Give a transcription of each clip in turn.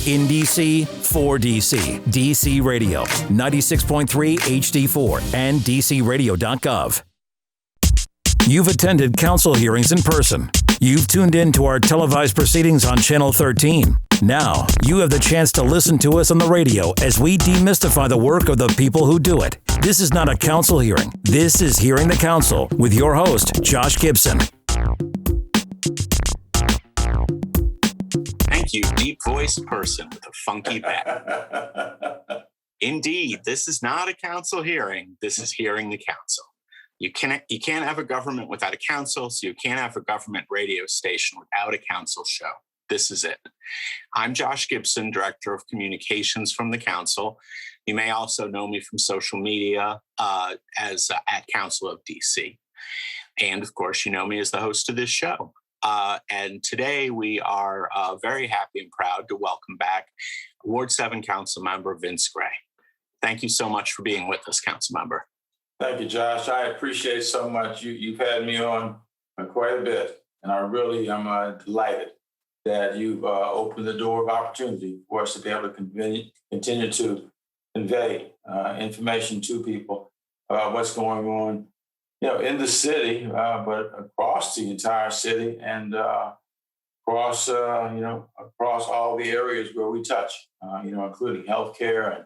In DC, for DC. DC Radio, 96.3 HD4 and DCRadio.gov. You've attended council hearings in person. You've tuned in to our televised proceedings on Channel 13. Now, you have the chance to listen to us on the radio as we demystify the work of the people who do it. This is not a council hearing. This is Hearing the Council with your host, Josh Gibson. Thank you, deep-voiced person with a funky back. Indeed, this is not a council hearing. This is Hearing the Council. You can't have a government without a council, so you can't have a government radio station without a council show. This is it. I'm Josh Gibson, Director of Communications from the Council. You may also know me from social media as at Council of DC. And of course, you know me as the host of this show. And today we are very happy and proud to welcome back Ward 7 Council Member Vince Gray. Thank you so much for being with us, Council Member. Thank you, Josh. I appreciate so much. You've had me on quite a bit, and I'm delighted that you've opened the door of opportunity for us to be able to continue to convey information to people about what's going on, in the city, but across the entire city and across all the areas where we touch, including healthcare and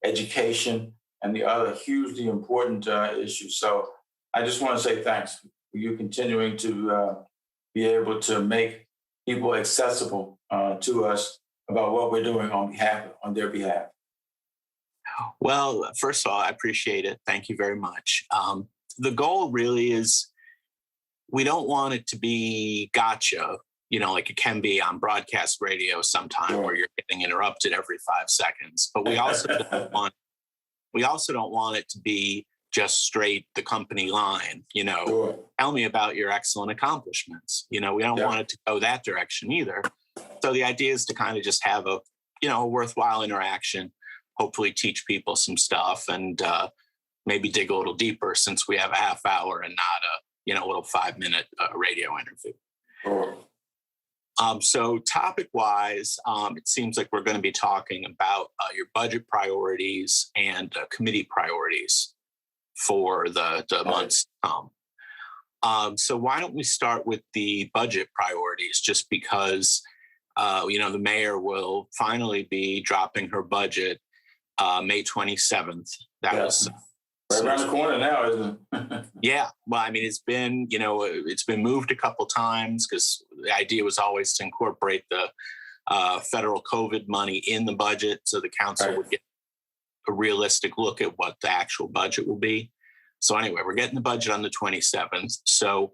education and the other hugely important issues. So I just want to say thanks for you continuing to be able to make people accessible to us about what we're doing on their behalf. Well, first of all, I appreciate it. Thank you very much. The goal really is we don't want it to be gotcha, like it can be on broadcast radio sometime where you're getting interrupted every 5 seconds. But we also don't want it to be just straight the company line, Tell me about your excellent accomplishments. We don't want it to go that direction either. So the idea is to kind of just have a worthwhile interaction, hopefully teach people some stuff and maybe dig a little deeper since we have a half hour and not a little 5-minute radio interview. Sure. So topic-wise, it seems like we're going to be talking about your budget priorities and committee priorities for the months to come. So why don't we start with the budget priorities, just because, the mayor will finally be dropping her budget May 27th. That was... Right around the corner now, isn't it? Yeah. Well, I mean, it's been moved a couple times because the idea was always to incorporate the federal COVID money in the budget so the council would get a realistic look at what the actual budget will be. So anyway, we're getting the budget on the 27th. So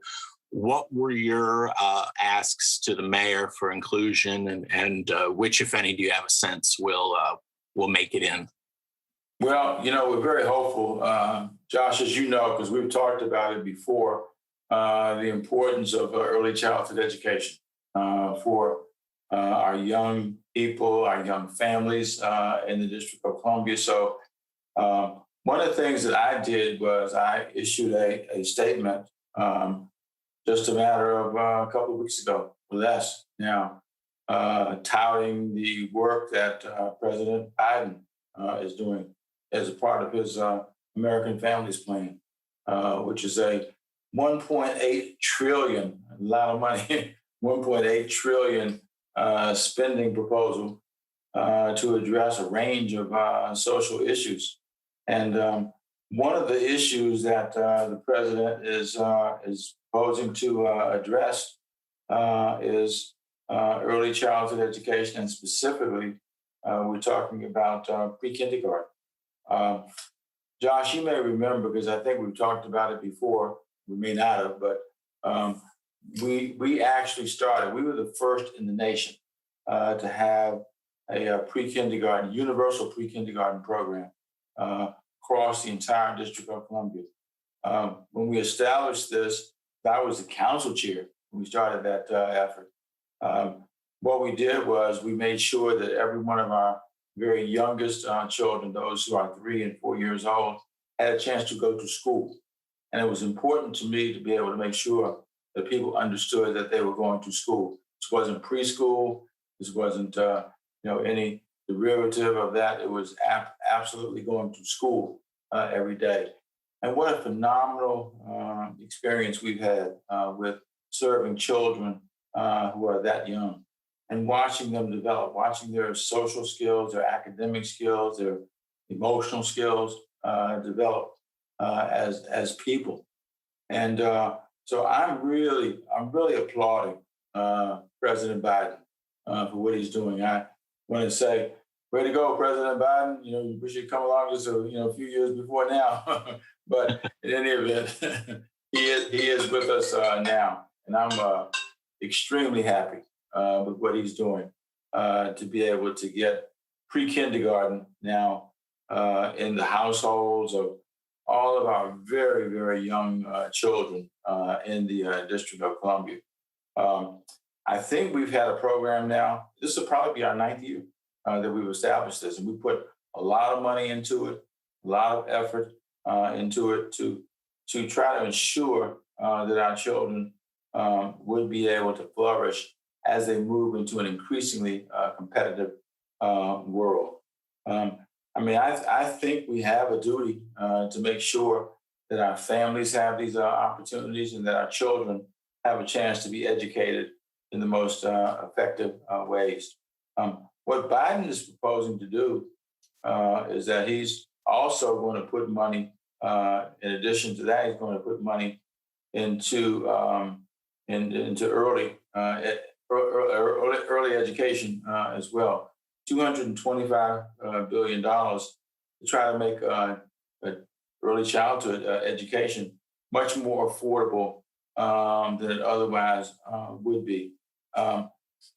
what were your asks to the mayor for inclusion and which, if any, do you have a sense will make it in? Well, we're very hopeful, Josh, as you know, because we've talked about it before, the importance of early childhood education for our young people, our young families in the District of Columbia. So one of the things that I did was I issued a statement just a matter of a couple of weeks ago, or less now, touting the work that President Biden is doing as a part of his American Families Plan, which is a $1.8 trillion, a lot of money, $1.8 trillion spending proposal to address a range of social issues. And one of the issues that the president is proposing to address is early childhood education, and specifically, we're talking about pre-kindergarten. Josh, you may remember, because I think we've talked about it before, we may not have, but we actually started, we were the first in the nation to have a pre-kindergarten, universal pre-kindergarten program across the entire District of Columbia. When we established this, I was the council chair when we started that effort. What we did was we made sure that every one of our very youngest children, those who are 3 and 4 years old, had a chance to go to school. And it was important to me to be able to make sure that people understood that they were going to school. This wasn't preschool. This wasn't, any derivative of that. It was absolutely going to school every day. And what a phenomenal experience we've had with serving children who are that young and watching them develop, watching their social skills, their academic skills, their emotional skills develop as people. And so I'm really applauding President Biden for what he's doing. I want to say, way to go, President Biden. You wish you'd come along just a few years before now. But in any event, he is with us now, and I'm extremely happy with what he's doing to be able to get pre-kindergarten now in the households of all of our very, very young children in the District of Columbia. I think we've had a program now. This will probably be our 9th year that we've established this, and we put a lot of money into it, a lot of effort into it to try to ensure that our children would be able to flourish as they move into an increasingly competitive world. I think we have a duty to make sure that our families have these opportunities and that our children have a chance to be educated in the most effective ways. What Biden is proposing to do is that he's also going to put money, in addition to that, he's going to put money into early education as well. $225 billion to try to make early childhood education much more affordable than it otherwise would be.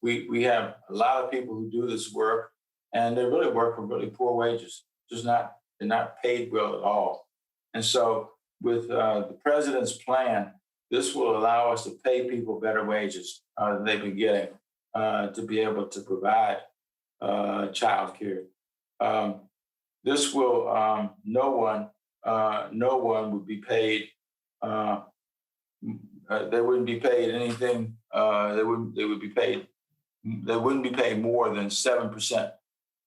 We have a lot of people who do this work, and they really work for really poor wages. They're not paid well at all. And so with the president's plan, this will allow us to pay people better wages than they've been getting to be able to provide child care. This will, no one would be paid, they wouldn't be paid anything, they wouldn't be paid more than 7%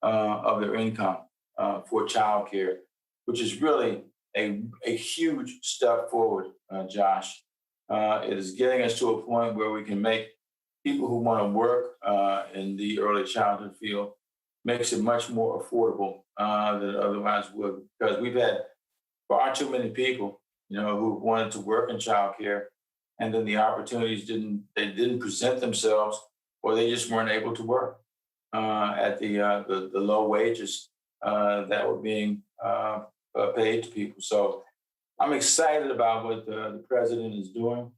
of their income for child care, which is really a huge step forward, Josh. It is getting us to a point where we can make people who want to work in the early childhood field, makes it much more affordable than it otherwise would. Because we've had far too many people, who wanted to work in childcare, and then the opportunities didn't present themselves, or they just weren't able to work at the low wages that were being paid to people. So I'm excited about what the president is doing.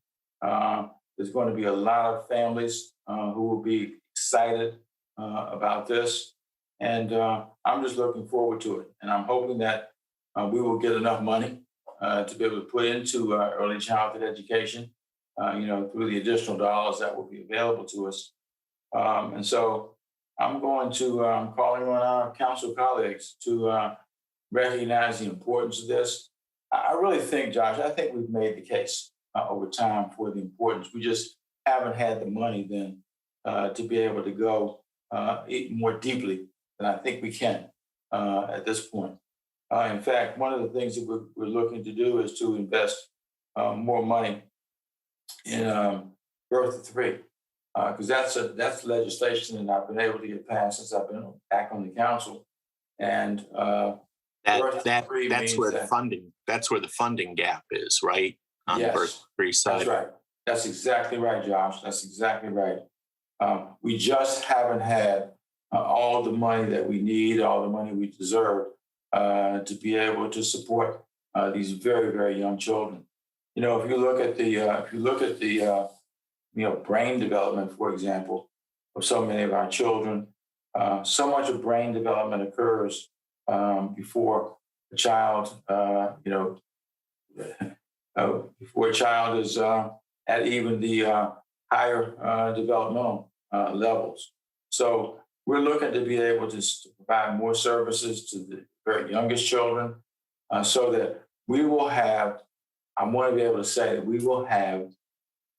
There's going to be a lot of families who will be excited about this. And I'm just looking forward to it. And I'm hoping that we will get enough money to be able to put into early childhood education, through the additional dollars that will be available to us. And so I'm going to calling on our council colleagues to recognize the importance of this. I really think, Josh, we've made the case over time for the importance. We just haven't had the money then to be able to go more deeply than I think we can at this point. In fact, one of the things that we're looking to do is to invest more money in birth to three, because that's legislation that I've been able to get passed since I've been back on the council. And that's where the funding gap is, right? On the birth to three side. That's right. That's exactly right, Josh. That's exactly right. We just haven't had all the money that we need, all the money we deserve to be able to support these very, very young children. If you look at the brain development, for example, of so many of our children, so much of brain development occurs before a child, before a child is at even the higher developmental levels. So we're looking to be able to provide more services to the very youngest children so that we will have, I want to be able to say that we will have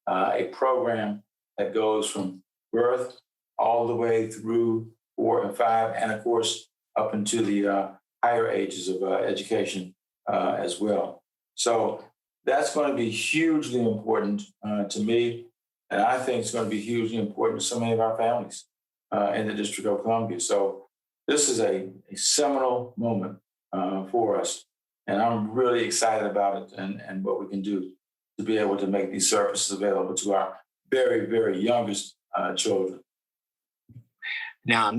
a program that goes from birth all the way through 4 and 5, and of course, up into the higher ages of education as well. So that's going to be hugely important to me. And I think it's going to be hugely important to so many of our families in the District of Columbia. So this is a seminal moment for us. And I'm really excited about it and what we can do to be able to make these services available to our very, very youngest children. Now, I'm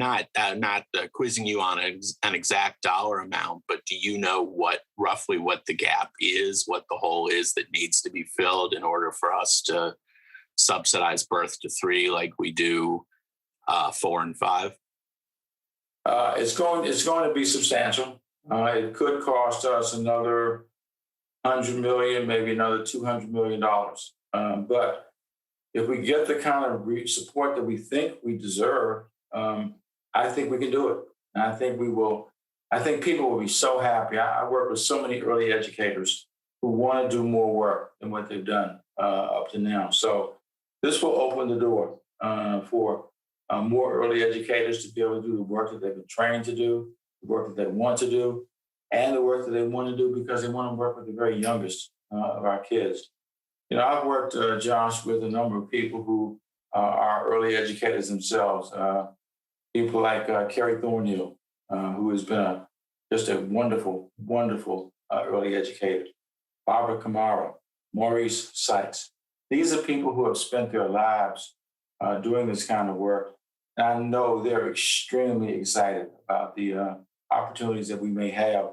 not quizzing you on an exact dollar amount, but do you know roughly what the gap is, what the hole is that needs to be filled in order for us to subsidize birth to 3 like we do 4 and 5? It's going to be substantial. It could cost us another $100 million, maybe another $200 million. But if we get the kind of support that we think we deserve, I think we can do it. And I think we will. I think people will be so happy. I work with so many early educators who want to do more work than what they've done up to now. So this will open the door for more early educators to be able to do the work that they've been trained to do, the work that they want to do, and the work that they want to do because they want to work with the very youngest of our kids. You know, I've worked, Josh, with a number of people who are early educators themselves. People like Carrie Thornhill, who has been just a wonderful, wonderful early educator. Barbara Camara, Maurice Sykes. These are people who have spent their lives doing this kind of work. And I know they're extremely excited about the opportunities that we may have,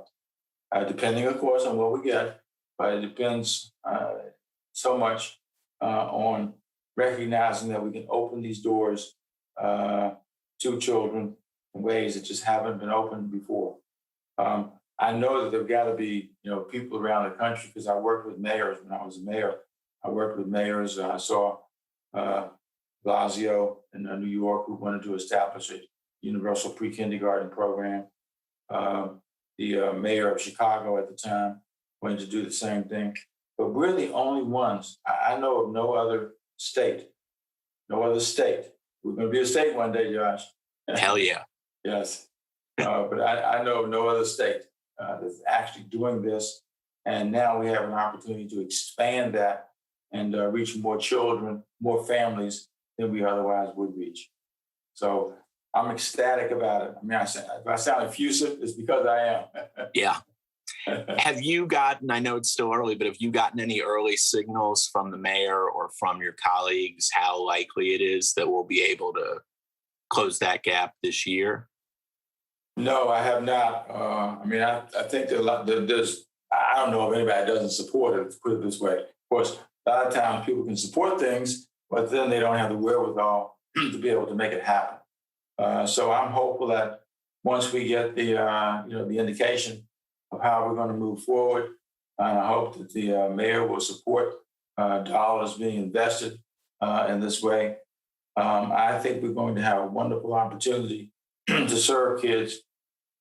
depending, of course, on what we get. But it depends so much on recognizing that we can open these doors to children in ways that just haven't been opened before. I know that there've got to be, people around the country because I worked with mayors when I was a mayor. I worked with mayors. I saw Blasio in New York who wanted to establish a universal pre-kindergarten program. The mayor of Chicago at the time wanted to do the same thing. But we're the only ones. I know of no other state. We're going to be a state one day, Josh. Hell yeah. Yes. But I know of no other state that's actually doing this. And now we have an opportunity to expand that and reach more children, more families than we otherwise would reach. So I'm ecstatic about it. I mean, if I sound effusive, it's because I am. Yeah. Have you gotten, I know it's still early, but have you gotten any early signals from the mayor or from your colleagues how likely it is that we'll be able to close that gap this year? No, I have not. I think there's, I don't know if anybody doesn't support it, let's put it this way. Of course, a lot of times people can support things, but then they don't have the wherewithal to be able to make it happen. So I'm hopeful that once we get the indication of how we're going to move forward, and I hope that the mayor will support dollars being invested in this way. I think we're going to have a wonderful opportunity to serve kids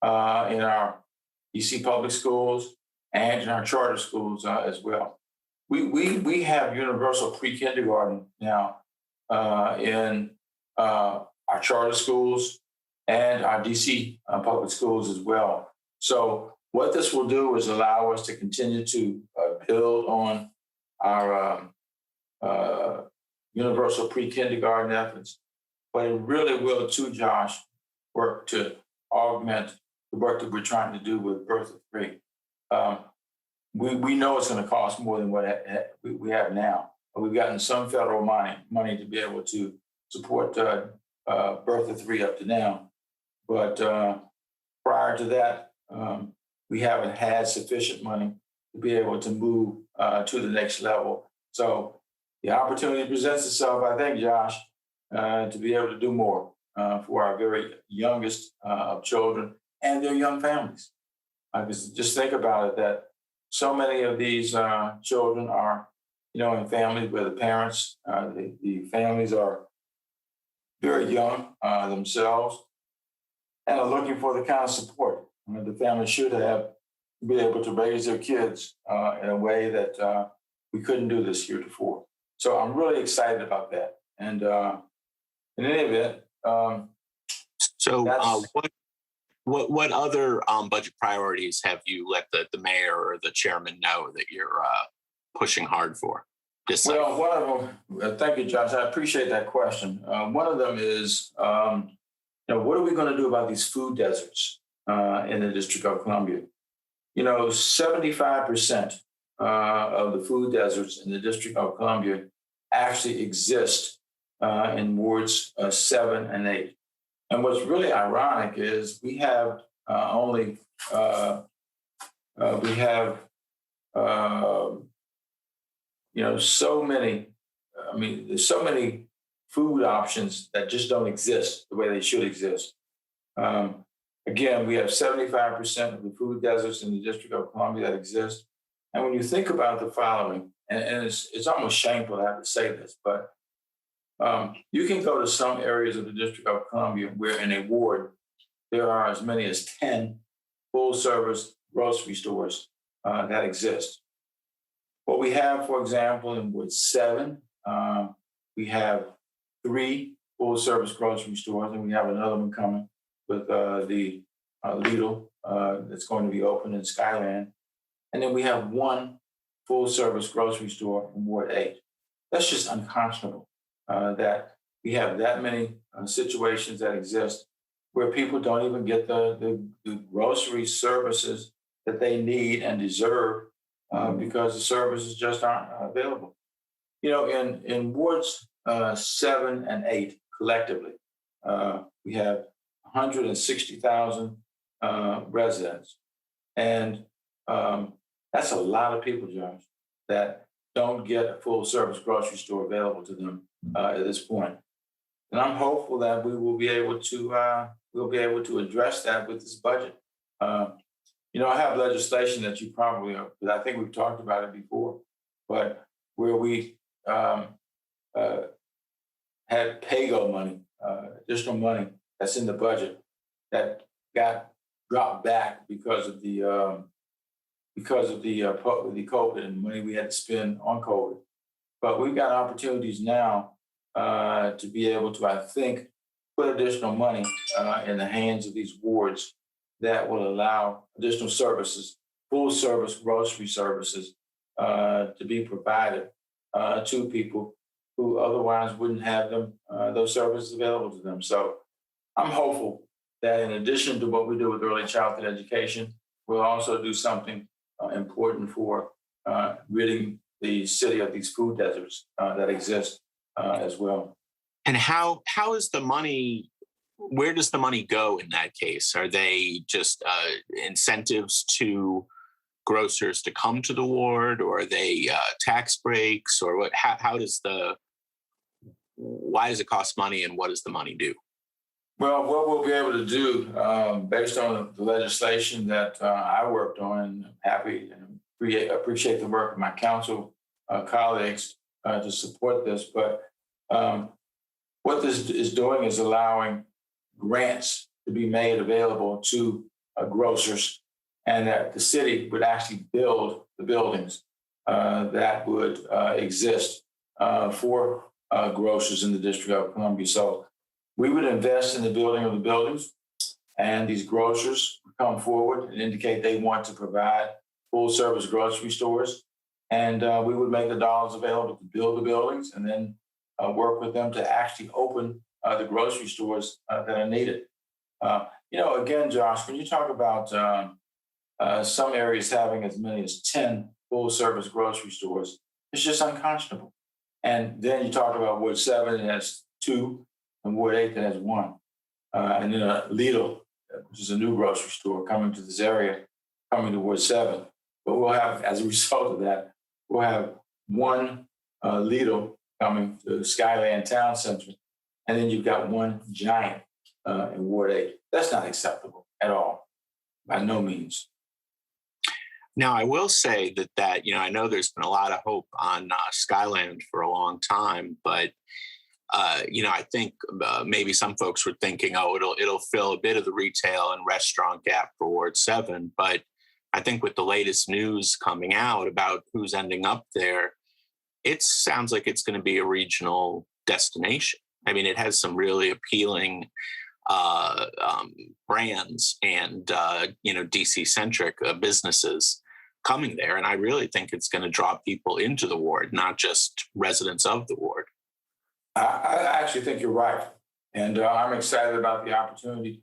in our DC public schools and in our charter schools as well. We have universal pre-kindergarten now in our charter schools and our DC public schools as well. So what this will do is allow us to continue to build on our universal pre-kindergarten efforts, but it really will too, Josh, work to augment the work that we're trying to do with birth of 3. We know it's going to cost more than what we have now, but we've gotten some federal money to be able to support birth of 3 up to now. But prior to that, we haven't had sufficient money to be able to move to the next level. So the opportunity presents itself, I think, Josh, to be able to do more for our very youngest of children and their young families. Because just think about it, that so many of these children are, in families where the parents, the families are very young themselves and are looking for the kind of support the family should have to be able to raise their kids in a way that we couldn't do this heretofore. So I'm really excited about that. And in any event, So That's what other budget priorities have you let the mayor or the chairman know that you're pushing hard for this cycle? well, one of them. Thank you, Josh. I appreciate that question. One of them is, what are we going to do about these food deserts in the District of Columbia? 75% of the food deserts in the District of Columbia actually exist in wards 7 and 8. And what's really ironic is we have only we have so many. I mean, there's so many food options that just don't exist the way they should exist. Again, we have 75% of the food deserts in the District of Columbia that exist. And when you think about the following, and it's almost shameful to have to say this, but you can go to some areas of the District of Columbia where in a ward, there are as many as 10 full-service grocery stores that exist. What we have, for example, in Ward 7, we have 3 full-service grocery stores, and we have another one coming with the Lidl that's going to be open in Skyland. And then we have 1 full-service grocery store in Ward 8. That's just unconscionable that we have that many situations that exist where people don't even get the grocery services that they need and deserve because the services just aren't available. In wards 7 and 8 collectively, we have 160,000 residents. And that's a lot of people, Josh, that don't get a full service grocery store available to them at this point. And I'm hopeful that we will be able to address that with this budget. I have legislation that you probably, but I think we've talked about it before, but where we had PAYGO money, additional money that's in the budget that got dropped back because of the COVID and money we had to spend on COVID. But we've got opportunities now to be able to, I think, put additional money in the hands of these wards that will allow additional services, full service grocery services to be provided to people who otherwise wouldn't have those services available to them. So I'm hopeful that in addition to what we do with early childhood education, we'll also do something important for ridding the city of these food deserts that exist as well. And how is the money? Where does the money go in that case? Are they just incentives to grocers to come to the ward, or are they tax breaks, or what? Why does it cost money, and what does the money do? Well, what we'll be able to do, based on the legislation that I worked on, and happy and appreciate the work of my council colleagues to support this. But what this is doing is allowing grants to be made available to grocers, and that the city would actually build the buildings that would exist for grocers in the District of Columbia. So we would invest in the building of the buildings, and these grocers would come forward and indicate they want to provide full service grocery stores. And we would make the dollars available to build the buildings and then work with them to actually open the grocery stores that are needed. Again, Josh, when you talk about some areas having as many as 10 full service grocery stores, it's just unconscionable. And then you talk about Ward 7 that has 2 and Ward 8 that has 1. And then Lidl, which is a new grocery store coming to this area, coming to Ward 7. But we'll have, as a result of that, we'll have 1 Lidl coming to Skyland Town Center. And then you've got 1 Giant in Ward 8. That's not acceptable at all, by no means. Now, I will say that I know there's been a lot of hope on Skyland for a long time, but I think maybe some folks were thinking, it'll fill a bit of the retail and restaurant gap for Ward 7. But I think with the latest news coming out about who's ending up there, it sounds like it's going to be a regional destination. I mean, it has some really appealing brands and DC centric businesses coming there, and I really think it's going to draw people into the ward, not just residents of the ward. I actually think you're right, and I'm excited about the opportunity.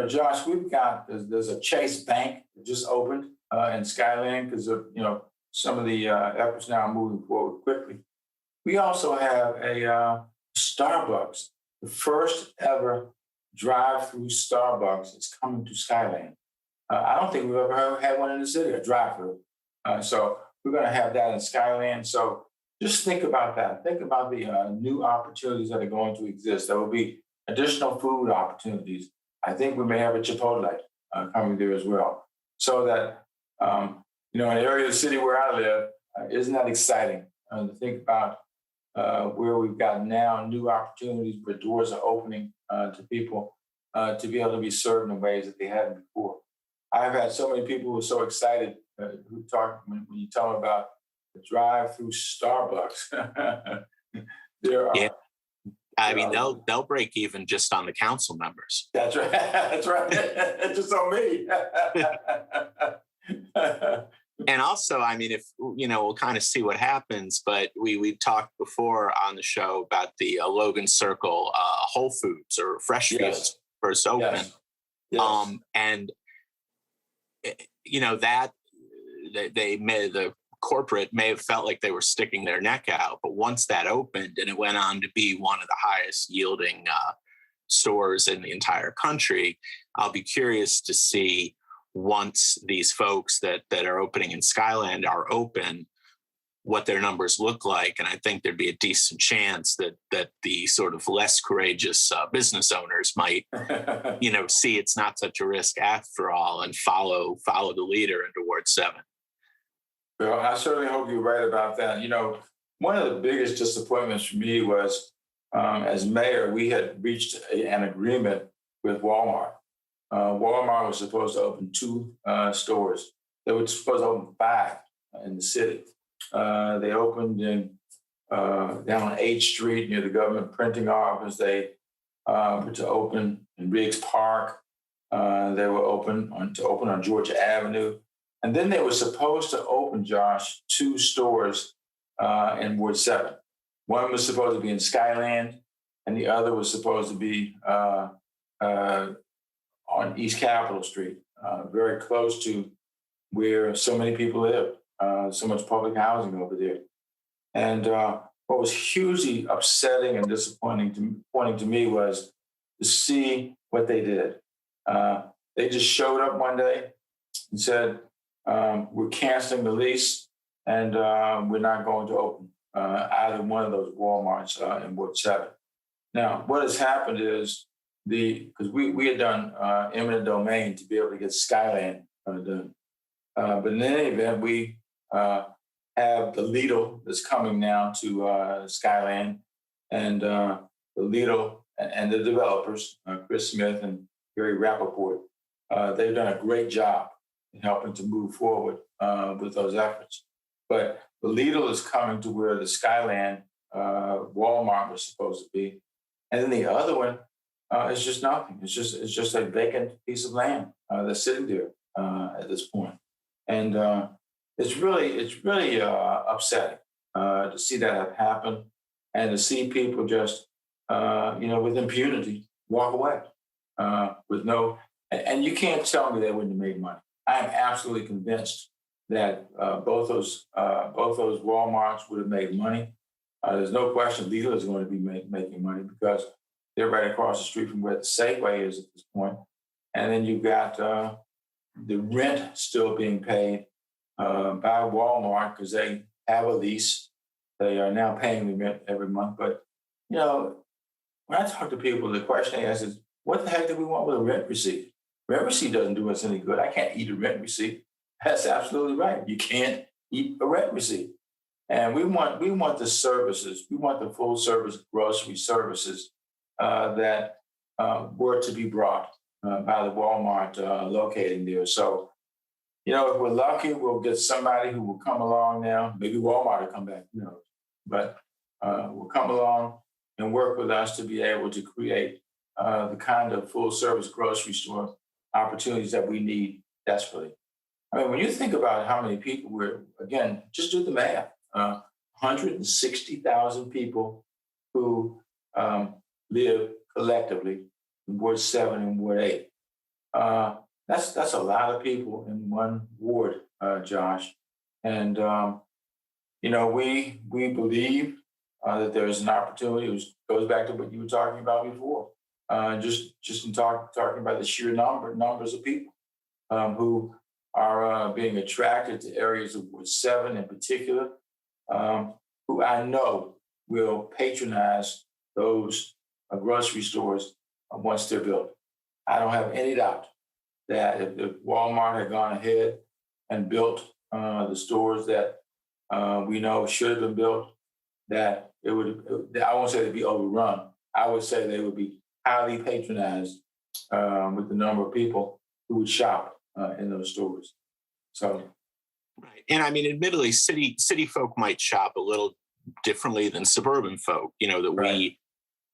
Josh, there's a Chase Bank that just opened in Skyland because of some of the efforts now are moving forward quickly. We also have a Starbucks, the first ever drive-through Starbucks is coming to Skyland. I don't think we've ever had one in the city, a drive-through. So we're going to have that in Skyland. So just think about that. Think about the new opportunities that are going to exist. There will be additional food opportunities. I think we may have a Chipotle coming there as well. So that, in an area of the city where I live, isn't that exciting to think about where we've got now new opportunities where doors are opening to people to be able to be served in ways that they hadn't before. I've had so many people who are so excited who talk when you tell them about the drive-through Starbucks. There are. Yeah. I mean, they'll break even just on the council members. That's right. That's right. Just on me. And also, I mean, if we'll kind of see what happens, but we've talked before on the show about the Logan Circle Whole Foods or Fresh Foods first open. Yes. Yes. And that the corporate may have felt like they were sticking their neck out, but once that opened and it went on to be one of the highest yielding stores in the entire country, I'll be curious to see once these folks that are opening in Skyland are open, what their numbers look like. And I think there'd be a decent chance that the sort of less courageous business owners might, see it's not such a risk after all and follow the leader into Ward 7. Well, I certainly hope you're right about that. One of the biggest disappointments for me was, as mayor, we had reached an agreement with Walmart. Walmart was supposed to open 2 stores. They were supposed to open 5 in the city. They opened down on 8th Street near the government printing office. They were to open in Riggs Park. They were to open on Georgia Avenue. And then they were supposed to open, Josh, 2 stores in Ward 7. One was supposed to be in Skyland, and the other was supposed to be on East Capitol Street, very close to where so many people live, so much public housing over there. And what was hugely upsetting and disappointing to me was to see what they did. They just showed up one day and said, we're canceling the lease and we're not going to open either one of those Walmarts in Ward 7. Now, what has happened is because we had done eminent domain to be able to get Skyland done. But in any event, we have the Lidl that's coming now to Skyland, and the Lidl and the developers, Chris Smith and Gary Rappaport, they've done a great job in helping to move forward with those efforts. But the Lidl is coming to where the Skyland Walmart was supposed to be. And then the other one is just nothing. It's just a vacant piece of land that's sitting there at this point. And it's really upsetting to see that have happened and to see people just, with impunity walk away with no, and you can't tell me they wouldn't have made money. I am absolutely convinced that both those Walmarts would have made money. There's no question Lidl is going to be making money because they're right across the street from where the Safeway is at this point. And then you've got the rent still being paid by Walmart because they have a lease. They are now paying the rent every month. But, when I talk to people, the question they ask is, what the heck do we want with a rent receipt? Rent receipt doesn't do us any good. I can't eat a rent receipt. That's absolutely right. You can't eat a rent receipt. And we want the services. We want the full service grocery services that were to be brought by the Walmart locating there. So, if we're lucky, we'll get somebody who will come along now. Maybe Walmart will come back, but will come along and work with us to be able to create the kind of full-service grocery store opportunities that we need desperately. I mean, when you think about how many people again, just do the math, 160,000 people who live collectively in Ward 7 and Ward 8. That's a lot of people in one ward, Josh. And, we believe that there is an opportunity. It goes back to what you were talking about before, just in talking about the sheer numbers of people who are being attracted to areas of Ward 7 in particular, who I know will patronize those grocery stores once they're built. I don't have any doubt that if Walmart had gone ahead and built the stores that we know should have been built, that I won't say they'd be overrun. I would say they would be highly patronized with the number of people who would shop in those stores. So, right. And I mean, admittedly, city folk might shop a little differently than suburban folk. That right. we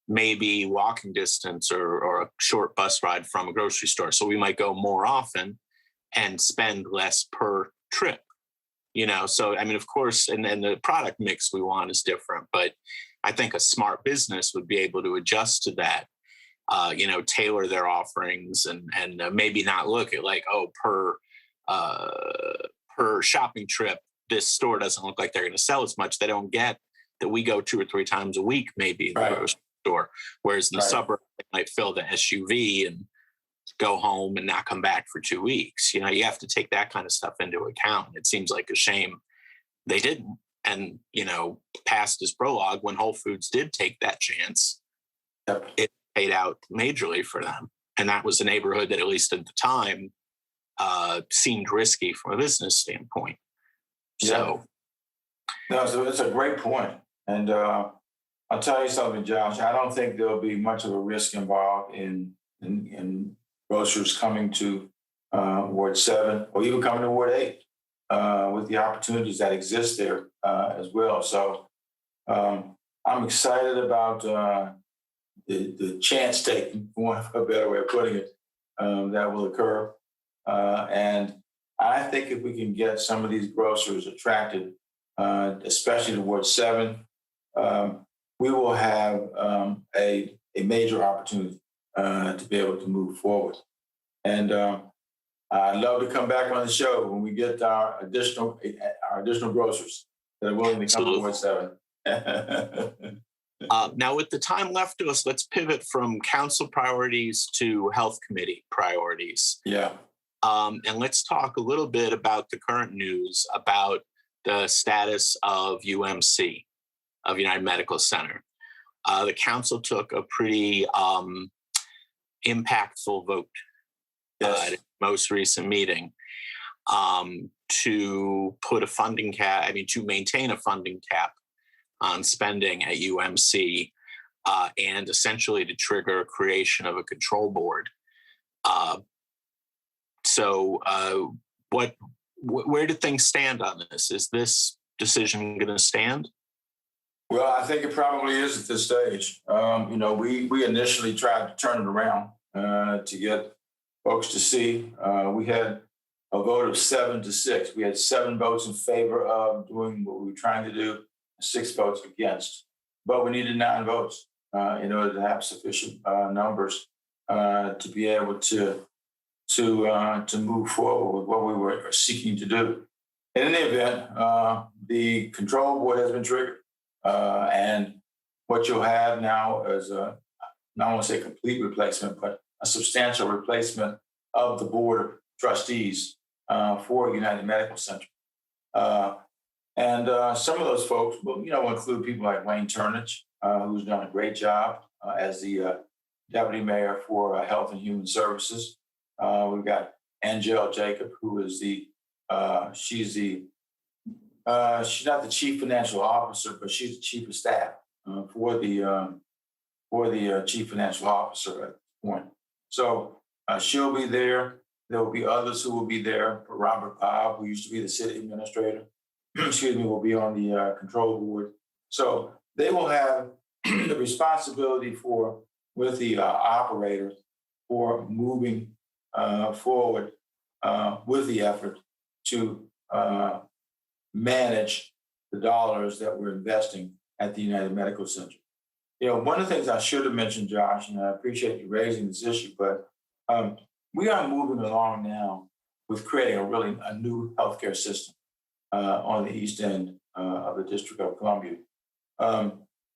may be walking distance or a short bus ride from a grocery store, so we might go more often and spend less per trip. So I mean, of course, and the product mix we want is different, but I think a smart business would be able to adjust to that. Tailor their offerings and maybe not look at like, per shopping trip, this store doesn't look like they're going to sell as much. They don't get that we go 2 or 3 times a week, maybe in the grocery store. Whereas in the suburb, they might fill the SUV and go home and not come back for 2 weeks. You have to take that kind of stuff into account. It seems like a shame they didn't. And, past is prologue, when Whole Foods did take that chance, it paid out majorly for them. And that was a neighborhood that, at least at the time, seemed risky from a business standpoint. So, it's a great point. And I'll tell you something, Josh. I don't think there'll be much of a risk involved in grocers coming to Ward 7 or even coming to Ward 8 with the opportunities that exist there as well. So I'm excited about the chance taking, for a better way of putting it, that will occur. And I think if we can get some of these grocers attracted, especially to Ward 7, we will have a major opportunity to be able to move forward. And I'd love to come back on the show when we get our additional grocers that are willing to come to Ward 7. Now, with the time left to us, let's pivot from council priorities to health committee priorities. Yeah. And let's talk a little bit about the current news about the status of UMC, of United Medical Center. The council took a pretty impactful vote at its most recent meeting to put a funding cap, to maintain a funding cap on spending at UMC and essentially to trigger a creation of a control board. So where do things stand on this? Is this decision going to stand? Well, I think it probably is at this stage. We initially tried to turn it around to get folks to see. We had a vote of 7-6. We had 7 votes in favor of doing what we were trying to do, 6 votes against. But we needed 9 votes in order to have sufficient numbers to be able to move forward with what we were seeking to do. In any event, the control board has been triggered. And what you'll have now is not want to say complete replacement, but a substantial replacement of the board of trustees for United Medical Center. And some of those folks will include people like Wayne Turnage, who's done a great job as the deputy mayor for Health and Human Services. We've got Angel Jacob, who is she's not the chief financial officer, but she's the chief of staff for the chief financial officer at the point. So she'll be there. There will be others who will be there. Robert Bob, who used to be the city administrator, will be on the control board. So they will have the responsibility for with the operator for moving forward with the effort to manage the dollars that we're investing at the United Medical Center. You know, one of the things I should have mentioned, Josh, and I appreciate you raising this issue, but we are moving along now with creating a new healthcare system on the east end of the District of Columbia.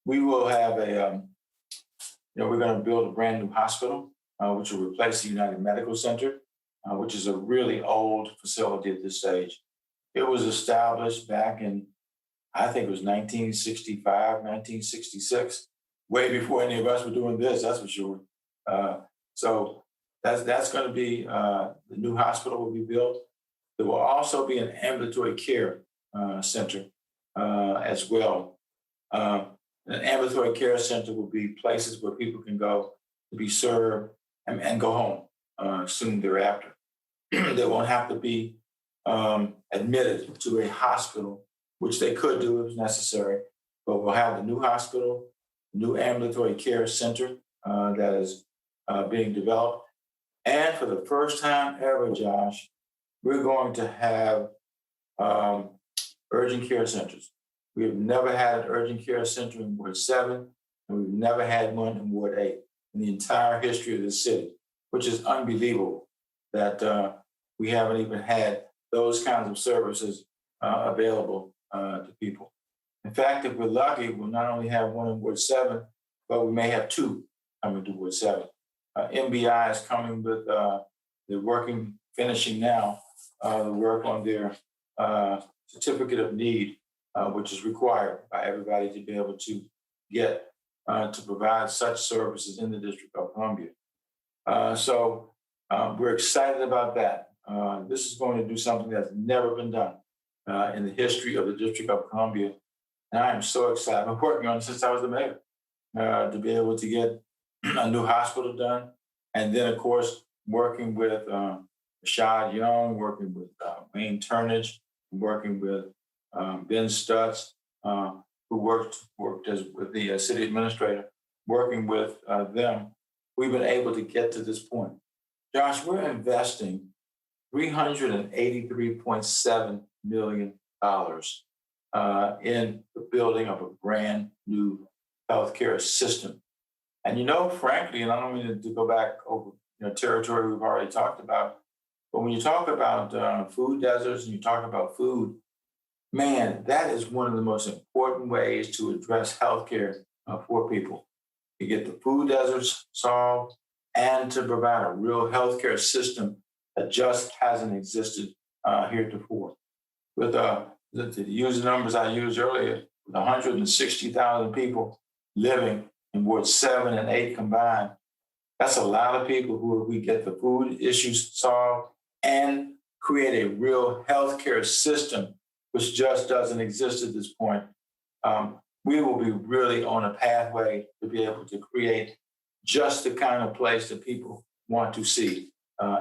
We will have we're going to build a brand new hospital, which will replace the United Medical Center, which is a really old facility at this stage. It was established back in, I think it was 1965, 1966, way before any of us were doing this, that's for sure. So that's going to be, the new hospital will be built. There will also be an ambulatory care center as well. An ambulatory care center will be places where people can go to be served and go home soon thereafter. They won't have to be admitted to a hospital, which they could do if necessary, but we'll have the new hospital, new ambulatory care center that is being developed. And for the first time ever, Josh, we're going to have urgent care centers. We have never had an urgent care center in Ward 7, and we've never had one in Ward 8 in the entire history of the city, which is unbelievable that we haven't even had those kinds of services available to people. In fact, if we're lucky, we'll not only have one in Ward 7, but we may have two coming to Ward 7. MBI is coming with, they're finishing now, the work on their certificate of need, which is required by everybody to be able to get to provide such services in the District of Columbia. So we're excited about that. This is going to do something that's never been done in the history of the District of Columbia. And I am so excited. I've been working on it since I was the mayor to be able to get a new hospital done. And then, of course, working with Rashad Young, working with Wayne Turnage, working with Ben Stutz, who worked with the city administrator, working with them, we've been able to get to this point. Josh, we're investing $383.7 million in the building of a brand new healthcare system. And frankly, and I don't mean to go back over territory we've already talked about, but when you talk about food deserts and you talk about food, man, that is one of the most important ways to address healthcare for people. To get the food deserts solved and to provide a real healthcare system that just hasn't existed heretofore. With to use the numbers I used earlier, with 160,000 people living in Ward 7 and 8 combined, that's a lot of people who, if we get the food issues solved and create a real healthcare system, which just doesn't exist at this point, we will be really on a pathway to be able to create just the kind of place that people want to see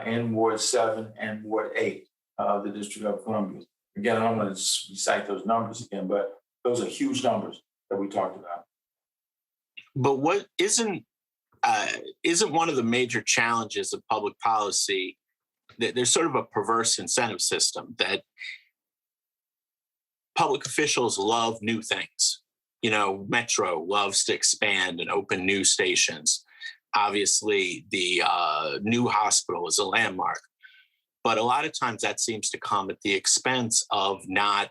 in Ward 7 and Ward 8 of the District of Columbia. Again, I don't want to recite those numbers again, but those are huge numbers that we talked about. But what isn't one of the major challenges of public policy that there's sort of a perverse incentive system that public officials love new things. Metro loves to expand and open new stations. Obviously, the new hospital is a landmark. But a lot of times that seems to come at the expense of not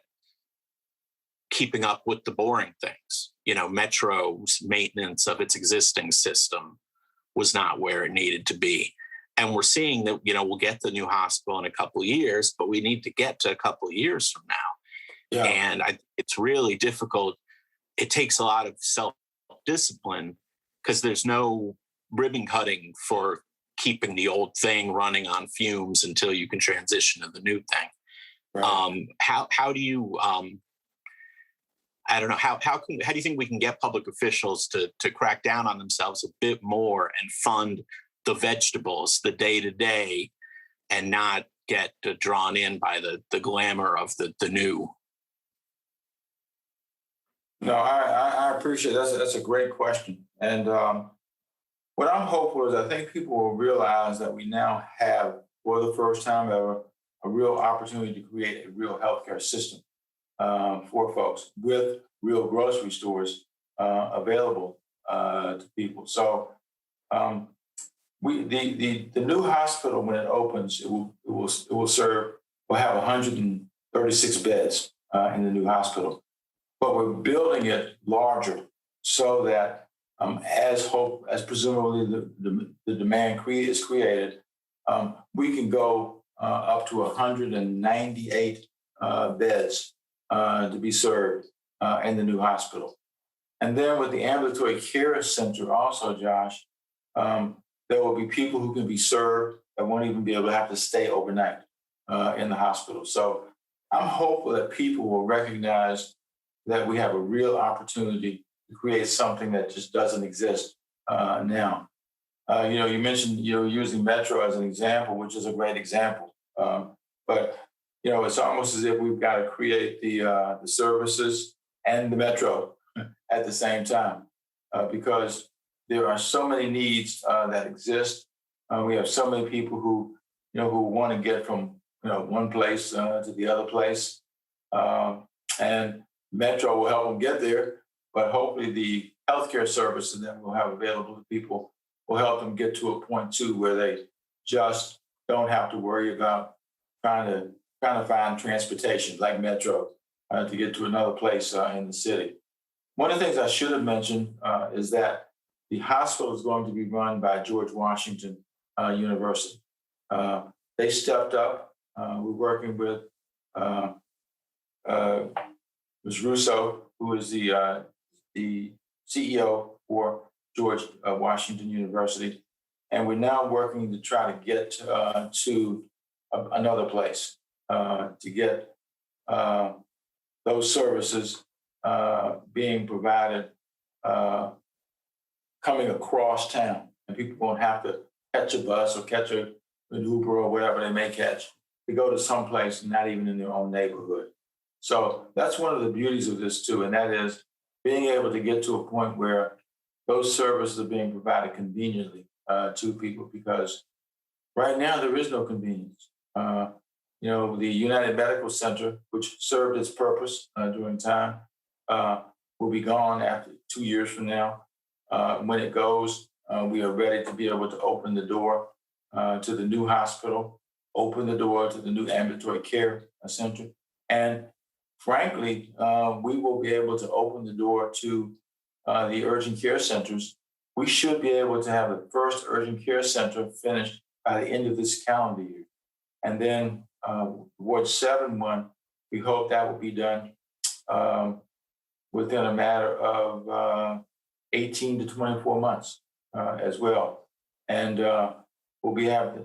keeping up with the boring things. Metro's maintenance of its existing system was not where it needed to be. And we're seeing that, we'll get the new hospital in a couple of years, but we need to get to a couple of years from now. Yeah. And it's really difficult. It takes a lot of self-discipline because there's no ribbon cutting for keeping the old thing running on fumes until you can transition to the new thing. Right. How do you I don't know how do you think we can get public officials to crack down on themselves a bit more and fund the vegetables, the day-to-day, and not get drawn in by the glamour of the new? No, I appreciate it. That's a great question. And What I'm hopeful is I think people will realize that we now have, for the first time ever, a real opportunity to create a real healthcare system for folks with real grocery stores available to people. So the new hospital, when it opens, will have 136 beds in the new hospital, but we're building it larger so that as presumably the demand is created, we can go up to 198 beds to be served in the new hospital. And then with the ambulatory care center also, Josh, there will be people who can be served that won't even be able to have to stay overnight in the hospital. So I'm hopeful that people will recognize that we have a real opportunity to create something that just doesn't exist now. You mentioned you're using Metro as an example, which is a great example. But it's almost as if we've got to create the services and the Metro at the same time because there are so many needs that exist. We have so many people who want to get from one place to the other place, and Metro will help them get there. But hopefully, the healthcare services that we'll have available to people will help them get to a point too where they just don't have to worry about trying to find transportation like Metro to get to another place in the city. One of the things I should have mentioned is that the hospital is going to be run by George Washington University. They stepped up. We're working with Ms. Russo, who is the CEO for George Washington University, and we're now working to try to get to another place to get those services being provided coming across town, and people won't have to catch a bus or catch an Uber or whatever they may catch to go to someplace not even in their own neighborhood. So that's one of the beauties of this too, and that is being able to get to a point where those services are being provided conveniently to people, because right now there is no convenience. The United Medical Center, which served its purpose during time, will be gone after 2 years from now. When it goes, we are ready to be able to open the door to the new hospital, open the door to the new ambulatory care center, and frankly, we will be able to open the door to the urgent care centers. We should be able to have the first urgent care center finished by the end of this calendar year. And then Ward 7 one, we hope that will be done within a matter of 18 to 24 months as well. And we'll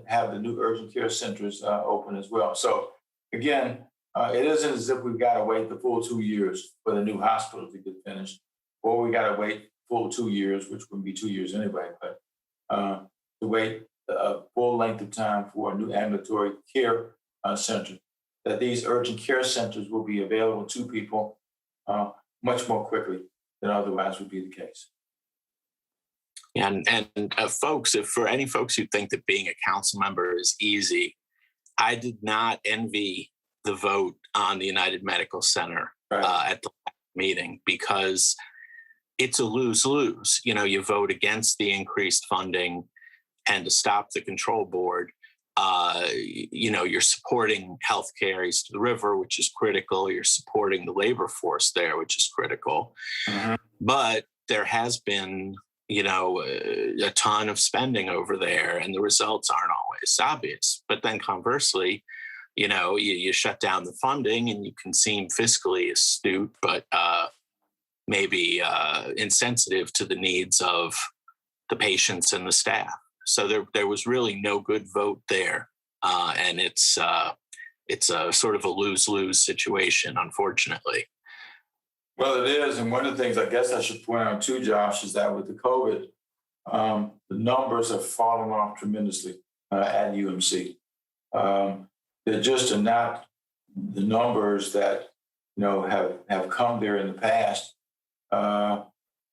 have the new urgent care centers open as well. So again, it isn't as if we've got to wait the full 2 years for the new hospital to get finished, or we got to wait full 2 years, which would be 2 years anyway, but to wait a full length of time for a new ambulatory care center, that these urgent care centers will be available to people much more quickly than otherwise would be the case. And folks, if for any folks who think that being a council member is easy, I did not envy the vote on the United Medical Center at the meeting, because it's a lose-lose. You vote against the increased funding and to stop the control board. You're supporting healthcare east of the river, which is critical. You're supporting the labor force there, which is critical. Mm-hmm. But there has been, a ton of spending over there, and the results aren't always obvious. But then conversely, you shut down the funding and you can seem fiscally astute, but maybe insensitive to the needs of the patients and the staff. So there was really no good vote there. And it's a sort of a lose-lose situation, unfortunately. Well, it is. And one of the things I guess I should point out too, Josh, is that with the COVID, the numbers have fallen off tremendously at UMC. There just are not the numbers that have come there in the past.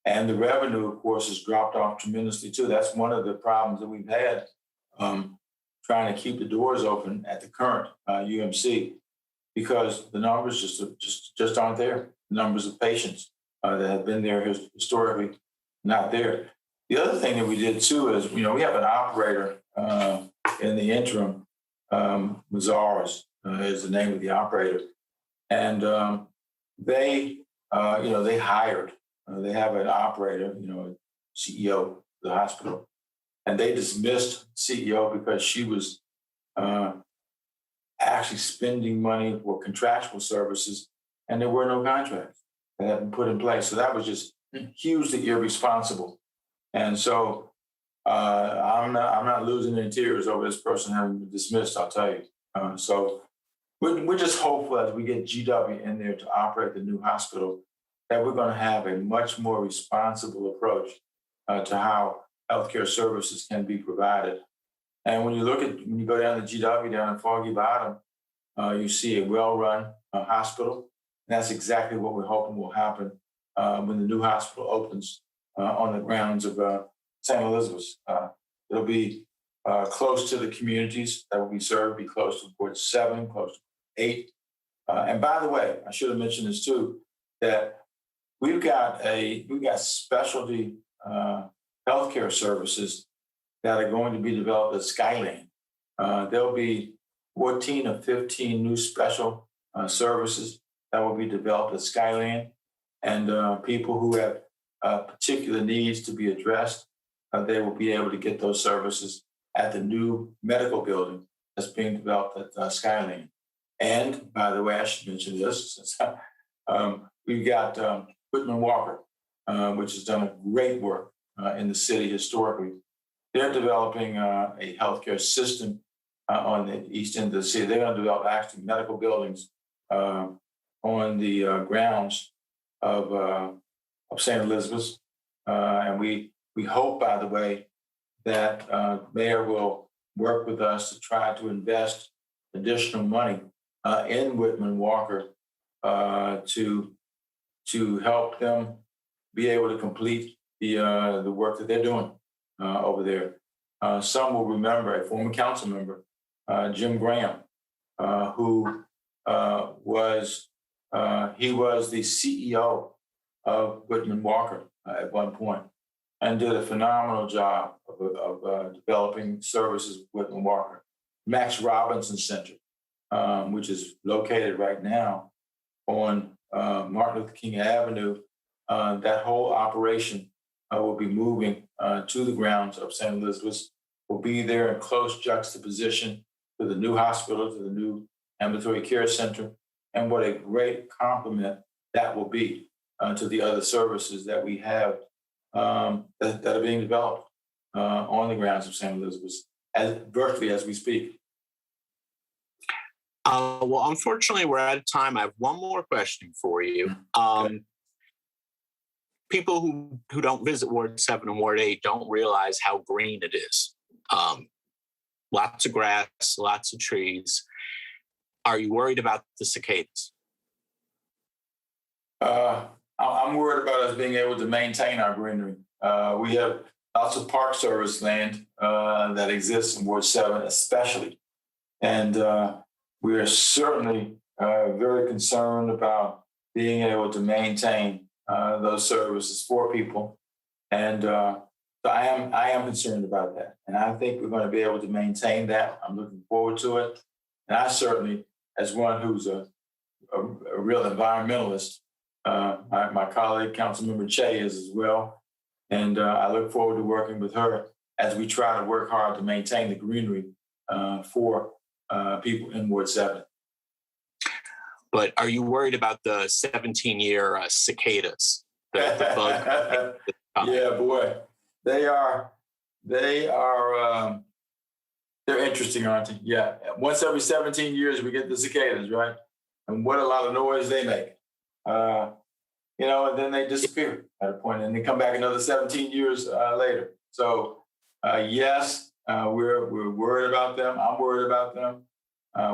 And the revenue, of course, has dropped off tremendously too. That's one of the problems that we've had trying to keep the doors open at the current UMC because the numbers just aren't there. The numbers of patients that have been there historically not there. The other thing that we did too is, we have an operator in the interim. Mazars is the name of the operator, and they hired. They have an operator, CEO of the hospital, and they dismissed CEO because she was actually spending money for contractual services, and there were no contracts that had been put in place. So that was just hugely irresponsible. And so I'm not losing any tears over this person having been dismissed, I'll tell you. So we're just hopeful as we get GW in there to operate the new hospital that we're going to have a much more responsible approach to how healthcare services can be provided. And when you go down to GW down in Foggy Bottom, you see a well-run hospital. And that's exactly what we're hoping will happen when the new hospital opens on the grounds of St. Elizabeth's. It'll be close to the communities that will be served, be close to Ward 7, close to 8. And by the way, I should have mentioned this too, that we've got specialty healthcare services that are going to be developed at Skyland. There'll be 14 or 15 new special services that will be developed at Skyland, and people who have particular needs to be addressed, they will be able to get those services at the new medical building that's being developed at Skyland. And by the way, I should mention this, since we've got Whitman Walker, which has done great work in the city historically. They're developing a healthcare system on the east end of the city. They're going to develop actually medical buildings on the grounds of St. Elizabeth's. And we hope, by the way, that Mayor will work with us to try to invest additional money in Whitman Walker to help them be able to complete the work that they're doing over there. Some will remember a former council member, Jim Graham, who was the CEO of Whitman Walker at one point, and did a phenomenal job of developing services with Whitman Walker. Max Robinson Center, which is located right now on Martin Luther King Avenue, that whole operation will be moving to the grounds of St. Elizabeth's. Will be there in close juxtaposition to the new hospital, to the new ambulatory care center, and what a great complement that will be to the other services that we have that are being developed on the grounds of St. Elizabeth's, virtually as we speak. Well, unfortunately, we're out of time. I have one more question for you. Okay. People who don't visit Ward 7 and Ward 8 don't realize how green it is. Lots of grass, lots of trees. Are you worried about the cicadas? I'm worried about us being able to maintain our greenery. We have lots of Park Service land that exists in Ward 7 especially. And we are certainly very concerned about being able to maintain those services for people. And so I am concerned about that. And I think we're going to be able to maintain that. I'm looking forward to it. And I certainly, as one who's a real environmentalist, my colleague, Councilmember Che, is as well. And I look forward to working with her as we try to work hard to maintain the greenery for people in Ward 7. But are you worried about the 17-year cicadas, the bug? Yeah, boy, they're interesting, aren't they? Yeah, once every 17 years we get the cicadas, right? And what a lot of noise they make. And then they disappear at a point, and they come back another 17 years later. So yes, we're worried about them. I'm worried about them.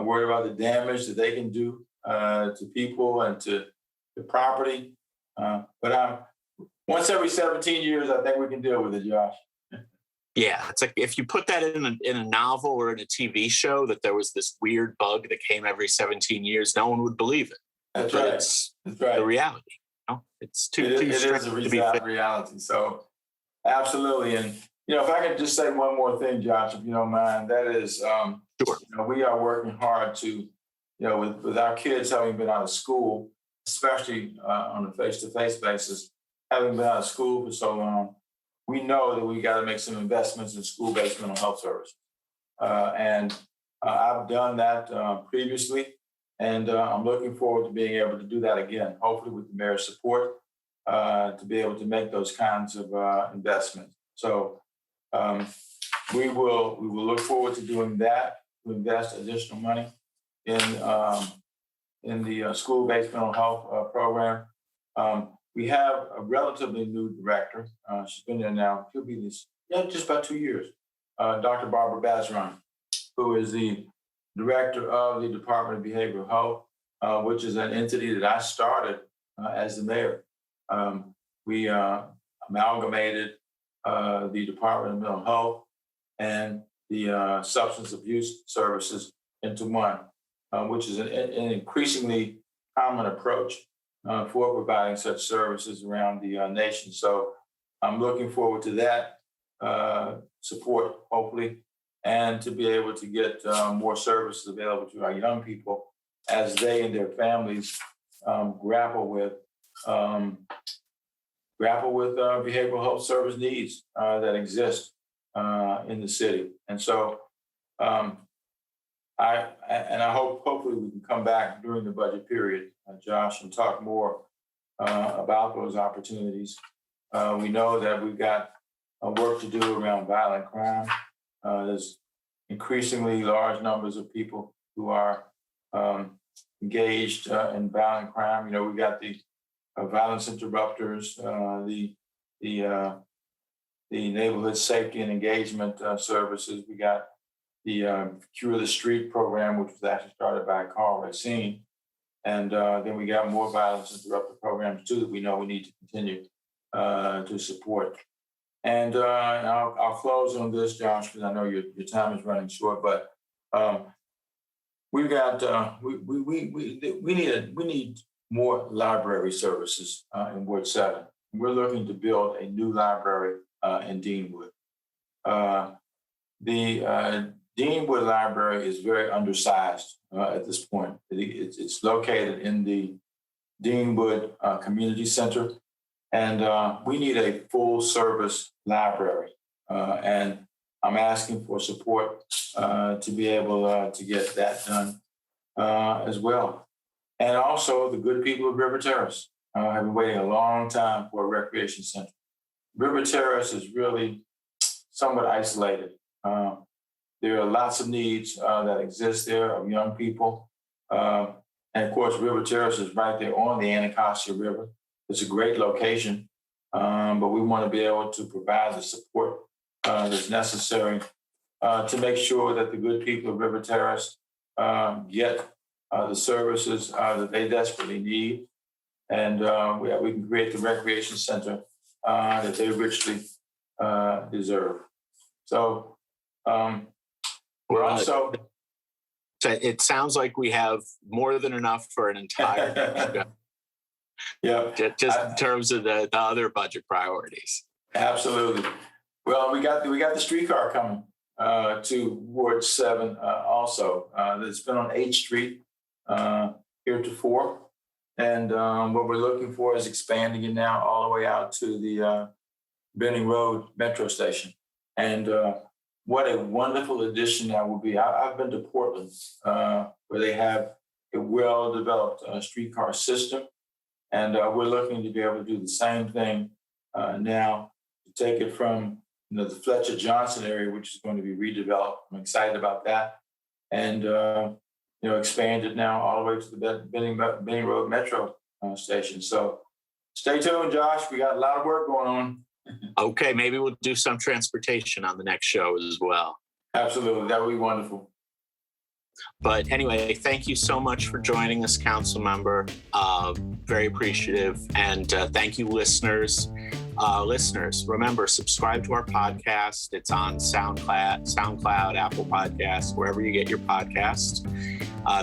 Worried about the damage that they can do to people and to the property. But once every 17 years, I think we can deal with it, Josh. Yeah, it's like if you put that in a novel or in a TV show that there was this weird bug that came every 17 years, no one would believe it. That's but right. It's That's right. the reality. It's too it strange is a to be fake. reality. So absolutely. And, if I could just say one more thing, Josh, if you don't mind, that is, Sure. we are working hard to, with our kids having been out of school, especially on a face-to-face basis, having been out of school for so long, we know that we got to make some investments in school-based mental health services. And I've done that previously, and I'm looking forward to being able to do that again, hopefully with the mayor's support, to be able to make those kinds of investments. So we will look forward to doing that, to invest additional money in the school-based mental health program. We have a relatively new director. She's been there now, she'll be just about 2 years. Dr. Barbara Bazran, who is the director of the Department of Behavioral Health, which is an entity that I started as the mayor. We amalgamated the Department of Mental Health and the Substance Abuse Services into one, which is an increasingly common approach for providing such services around the nation. So I'm looking forward to that support, hopefully, and to be able to get more services available to our young people as they and their families grapple with behavioral health service needs that exist in the city. And so I hopefully we can come back during the budget period, Josh, and talk more about those opportunities. We know that we've got work to do around violent crime. There's increasingly large numbers of people who are engaged in violent crime. We've got the violence interrupters, the neighborhood safety and engagement services. We got the Cure the Street program, which was actually started by Carl Racine. And then we got more violence interrupter programs too that we know we need to continue to support. And I'll close on this, Josh, because I know your time is running short. But we've got we need more library services in Ward 7. We're looking to build a new library in Deanwood. The Deanwood Library is very undersized at this point. It's located in the Deanwood Community Center, and we need a full-service library. And I'm asking for support to be able to get that done as well. And also, the good people of River Terrace have been waiting a long time for a recreation center. River Terrace is really somewhat isolated. There are lots of needs that exist there of young people. And of course, River Terrace is right there on the Anacostia River. It's a great location, but we want to be able to provide the support that's necessary to make sure that the good people of River Terrace get the services that they desperately need. And we can create the recreation center that they richly deserve. So we're also... It sounds like we have more than enough for an entire show. Yeah, just in terms of the other budget priorities. Absolutely. Well, we got the streetcar coming to Ward 7 also. It's been on 8th Street heretofore. And what we're looking for is expanding it now all the way out to the Benning Road Metro Station. And what a wonderful addition that will be. I've been to Portland, where they have a well-developed streetcar system. And we're looking to be able to do the same thing now, to take it from the Fletcher Johnson area, which is going to be redeveloped. I'm excited about that. And expand it now all the way to the Benning Road Metro Station. So stay tuned, Josh. We got a lot of work going on. Okay, maybe we'll do some transportation on the next show as well. Absolutely. That would be wonderful. But anyway, thank you so much for joining us, council member. Very appreciative. And thank you, listeners. Listeners, remember, subscribe to our podcast. It's on SoundCloud, Apple Podcasts, wherever you get your podcasts.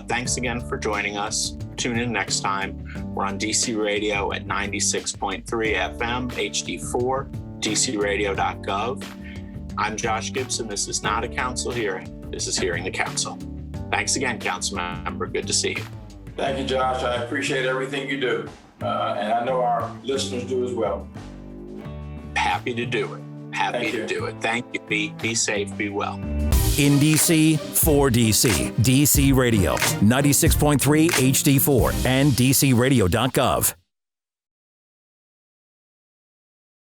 Thanks again for joining us. Tune in next time. We're on DC Radio at 96.3 FM, HD4, dcradio.gov. I'm Josh Gibson. This is not a council hearing. This is Hearing the Council. Thanks again, council member. Good to see you. Thank you, Josh. I appreciate everything you do. And I know our listeners do as well. Happy to do it. Happy to do it. Thank you. Be safe. Be well. In DC, for DC, DC Radio, 96.3 HD4 and dcradio.gov.